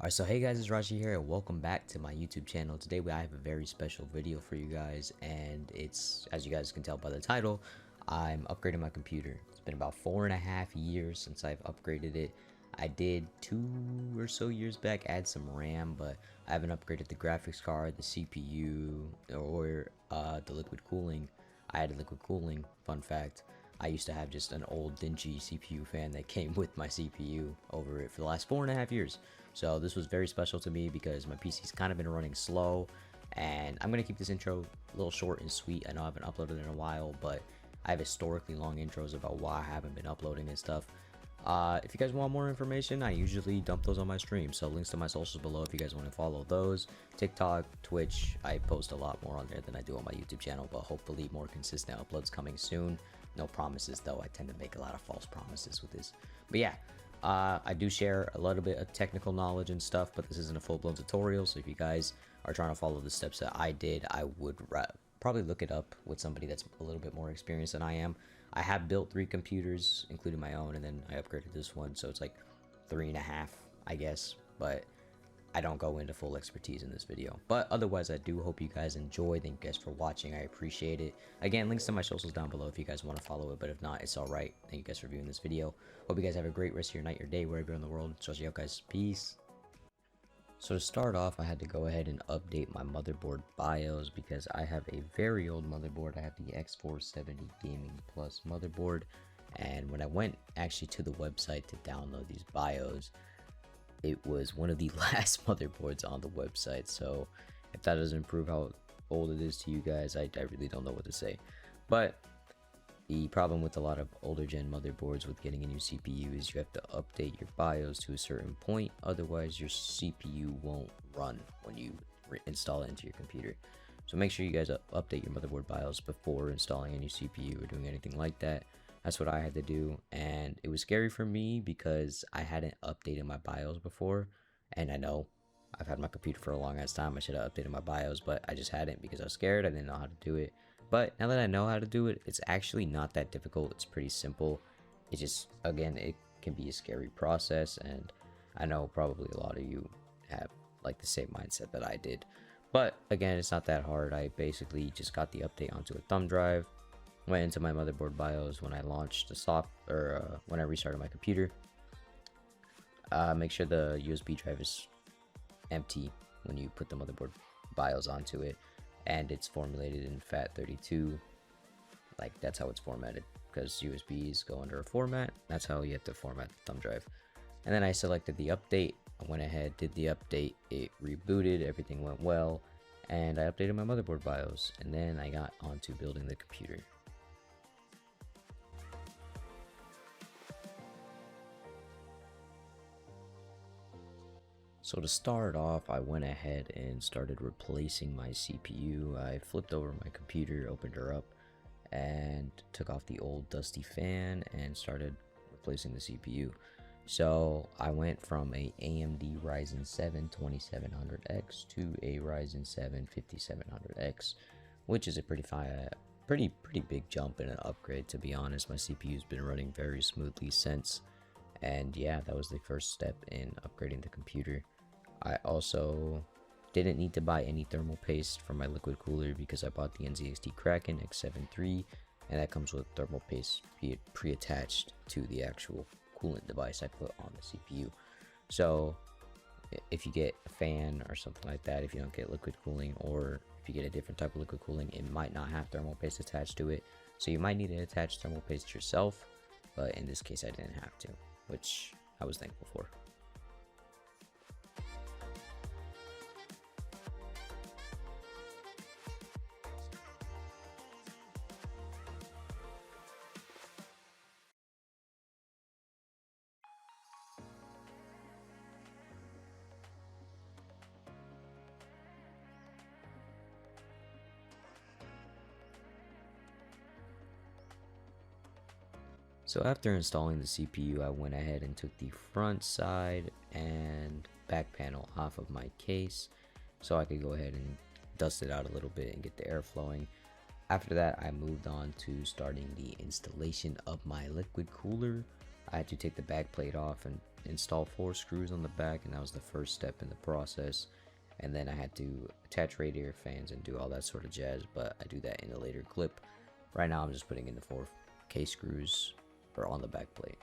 Alright, so hey guys, it's Raji here and welcome back to my YouTube channel. Today I have a very special video for you guys, and it's, as you guys can tell by the title, I'm upgrading my computer. It's been about 4.5 years since I've upgraded it. I did 2 or so years back add some RAM, but I haven't upgraded the graphics card, the CPU, or the liquid cooling. I added liquid cooling, fun fact. I used to have just an old dingy CPU fan that came with my CPU over it for the last 4.5 years. So this was very special to me because my PC's kind of been running slow, and I'm going to keep this intro a little short and sweet. I know I haven't uploaded in a while, but I have historically long intros about why I haven't been uploading and stuff. If you guys want more information, I usually dump those on my stream, so links to my socials below if you guys want to follow those. TikTok, Twitch, I post a lot more on there than I do on my YouTube channel, but hopefully more consistent uploads coming soon. No promises though, I tend to make a lot of false promises with this. But yeah, I do share a little bit of technical knowledge and stuff, but this isn't a full-blown tutorial, so if you guys are trying to follow the steps that I did, I would probably look it up with somebody that's a little bit more experienced than I am. I have built 3 computers, including my own, and then I upgraded this one, so it's like 3.5, I guess, but I don't go into full expertise in this video. But otherwise, I do hope you guys enjoy. Thank you guys for watching. I appreciate it. Again, links to my socials down below if you guys want to follow it, but if not, it's alright. Thank you guys for viewing this video. Hope you guys have a great rest of your night, your day, wherever you're in the world. So, out, guys. Peace. So to start off, I had to go ahead and update my motherboard BIOS because I have a very old motherboard. I have the X470 Gaming Plus motherboard, and when I went actually to the website to download these BIOS, it was one of the last motherboards on the website. So if that doesn't prove how old it is to you guys, I really don't know what to say. But the problem with a lot of older gen motherboards with getting a new CPU is you have to update your BIOS to a certain point, otherwise your CPU won't run when you install it into your computer. So make sure you guys update your motherboard BIOS before installing a new CPU or doing anything like that. That's what I had to do, and it was scary for me because I hadn't updated my BIOS before, and I know I've had my computer for a long ass time. I should have updated my BIOS, but I just hadn't because I was scared. I didn't know how to do it. But now that I know how to do it, it's actually not that difficult. It's pretty simple. It just, again, it can be a scary process, and I know probably a lot of you have like the same mindset that I did. But again, it's not that hard. I basically just got the update onto a thumb drive, went into my motherboard BIOS when I launched the when I restarted my computer. Make sure the USB drive is empty when you put the motherboard BIOS onto it, and it's formulated in FAT32. Like, that's how it's formatted, because USBs go under a format. That's how you have to format the thumb drive. And then I selected the update. I went ahead, did the update, it rebooted, everything went well, and I updated my motherboard BIOS, and then I got onto building the computer. So to start off, I went ahead and started replacing my CPU. I flipped over my computer, opened her up, and took off the old dusty fan and started replacing the CPU. So I went from a AMD Ryzen 7 2700X to a Ryzen 7 5700X, which is a pretty big jump and an upgrade, to be honest. My CPU's been running very smoothly since, and yeah, that was the first step in upgrading the computer. I also didn't need to buy any thermal paste for my liquid cooler because I bought the NZXT Krakenx73, and that comes with thermal paste pre-attached to the actual coolant device I put on the CPU. So if you get a fan or something like that, if you don't get liquid cooling, or if you get a different type of liquid cooling, it might not have thermal paste attached to it. So you might need to attach thermal paste yourself, but in this case I didn't have to, which I was thankful for. So after installing the CPU, I went ahead and took the front side and back panel off of my case so I could go ahead and dust it out a little bit and get the air flowing. After that, I moved on to starting the installation of my liquid cooler. I had to take the back plate off and install 4 screws on the back, and that was the first step in the process. And then I had to attach radiator fans and do all that sort of jazz, but I do that in a later clip. Right now I'm just putting in the 4 case screws or on the back plate.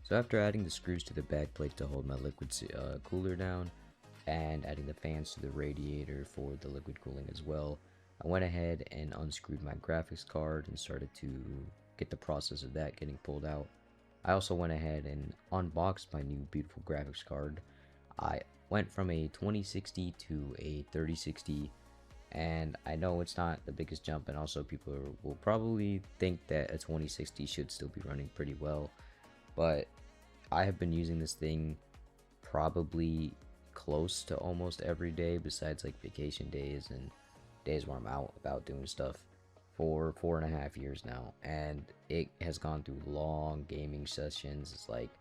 So after adding the screws to the back plate to hold my liquid cooler down, and adding the fans to the radiator for the liquid cooling as well, I went ahead and unscrewed my graphics card and started to get the process of that getting pulled out. I also went ahead and unboxed my new beautiful graphics card. I went from a 2060 to a 3060, and I know it's not the biggest jump, and also people will probably think that a 2060 should still be running pretty well, but I have been using this thing probably close to almost every day, besides like vacation days and days where I'm out about doing stuff, for 4.5 years now, and it has gone through long gaming sessions. It's like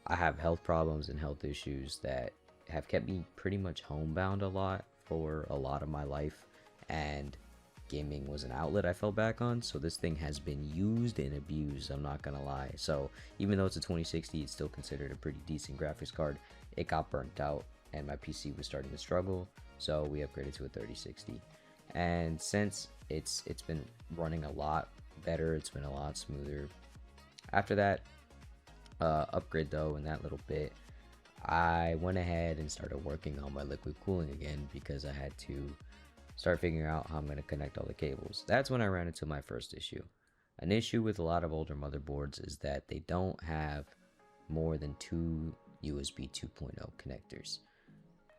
I have health problems and health issues that have kept me pretty much homebound a lot for a lot of my life, and gaming was an outlet I fell back on. So this thing has been used and abused, I'm not gonna lie. So even though it's a 2060, it's still considered a pretty decent graphics card. It got burnt out and my PC was starting to struggle, so we upgraded to a 3060. And since it's been running a lot better, it's been a lot smoother. After that upgrade though, in that little bit, I went ahead and started working on my liquid cooling again, because I had to start figuring out how I'm going to connect all the cables. That's when I ran into my first issue. An issue with a lot of older motherboards is that they don't have more than 2 USB 2.0 connectors.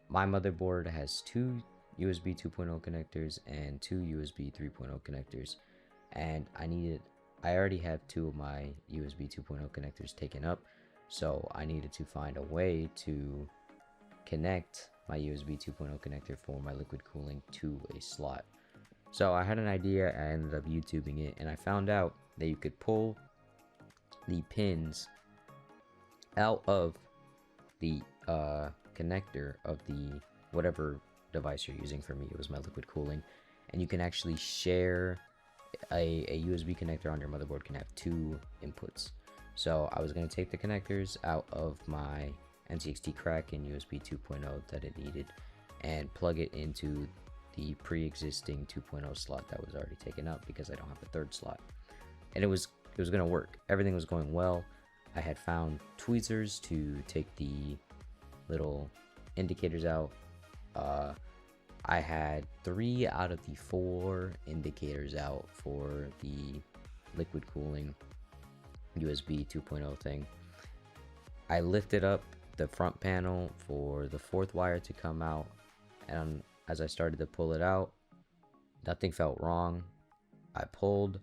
My motherboard has 2 USB 2.0 connectors and 2 USB 3.0 connectors, and I already have 2 of my USB 2.0 connectors taken up, so I needed to find a way to connect my USB 2.0 connector for my liquid cooling to a slot. So I had an idea, I ended up YouTubing it, and I found out that you could pull the pins out of the connector of the whatever device you're using. For me, it was my liquid cooling, and you can actually share a USB connector on your motherboard can have 2 inputs. So I was going to take the connectors out of my NZXT Krakenx USB 2.0 that it needed and plug it into the pre-existing 2.0 slot that was already taken up, because I don't have a third slot. And it was going to work. Everything was going well. I had found tweezers to take the little indicators out. I had 3 out of the 4 indicators out for the liquid cooling USB 2.0 thing. I lifted up the front panel for the 4th wire to come out, and as I started to pull it out, nothing felt wrong. I pulled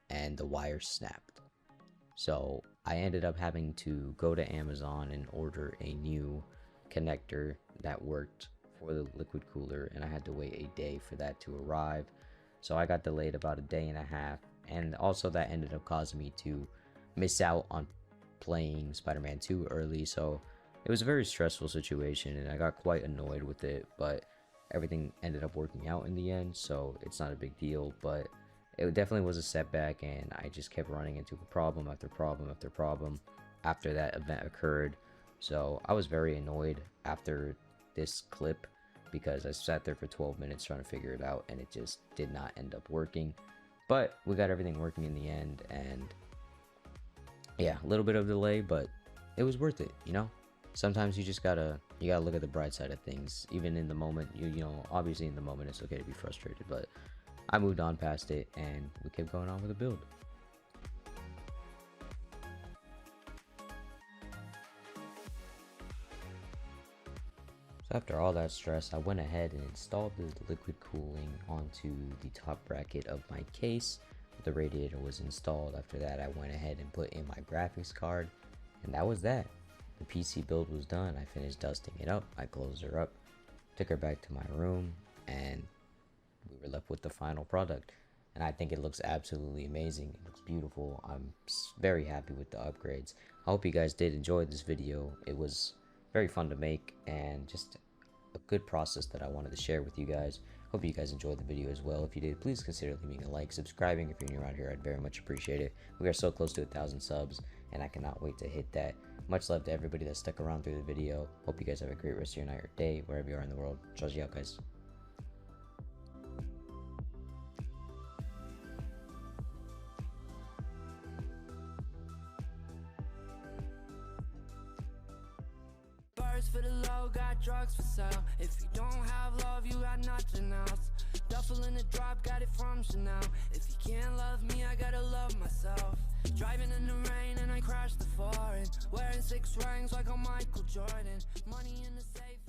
and the wire snapped. So I ended up having to go to Amazon and order a new connector that worked for the liquid cooler, and I had to wait a day for that to arrive. So I got delayed about a day and a half, and also that ended up causing me to miss out on playing Spider-Man 2 early. So it was a very stressful situation, and I got quite annoyed with it, but everything ended up working out in the end, so it's not a big deal. But it definitely was a setback, and I just kept running into problem after problem after problem after that event occurred. So I was very annoyed after this clip, because I sat there for 12 minutes trying to figure it out, and it just did not end up working. But we got everything working in the end, and yeah, a little bit of delay, but it was worth it, you know? Sometimes you just gotta look at the bright side of things. Even in the moment, you know, obviously in the moment it's okay to be frustrated, but I moved on past it and we kept going on with the build. So after all that stress, I went ahead and installed the liquid cooling onto the top bracket of my case. The radiator was installed. After that, I went ahead and put in my graphics card, And that was that. The PC build was done. I finished dusting it up. I closed her up, took her back to my room, and we were left with the final product. And I think it looks absolutely amazing. It looks beautiful. I'm very happy with the upgrades. I hope you guys did enjoy this video. It was very fun to make and just a good process that I wanted to share with you guys. Hope you guys enjoyed the video as well. If you did, please consider leaving a like, subscribing if you're new around here. I'd very much appreciate it. We are so close to 1,000 subs, and I cannot wait to hit that. Much love to everybody that stuck around through the video. Hope you guys have a great rest of your night or day, wherever you are in the world. Charge you out, guys. For the low, got drugs for sale. If you don't have love, you got nothing else. Duffel in the drop, got it from Chanel. If you can't love me, I gotta love myself. Driving in the rain and I crashed the foreign. Wearing 6 rings like a Michael Jordan. Money in the safe.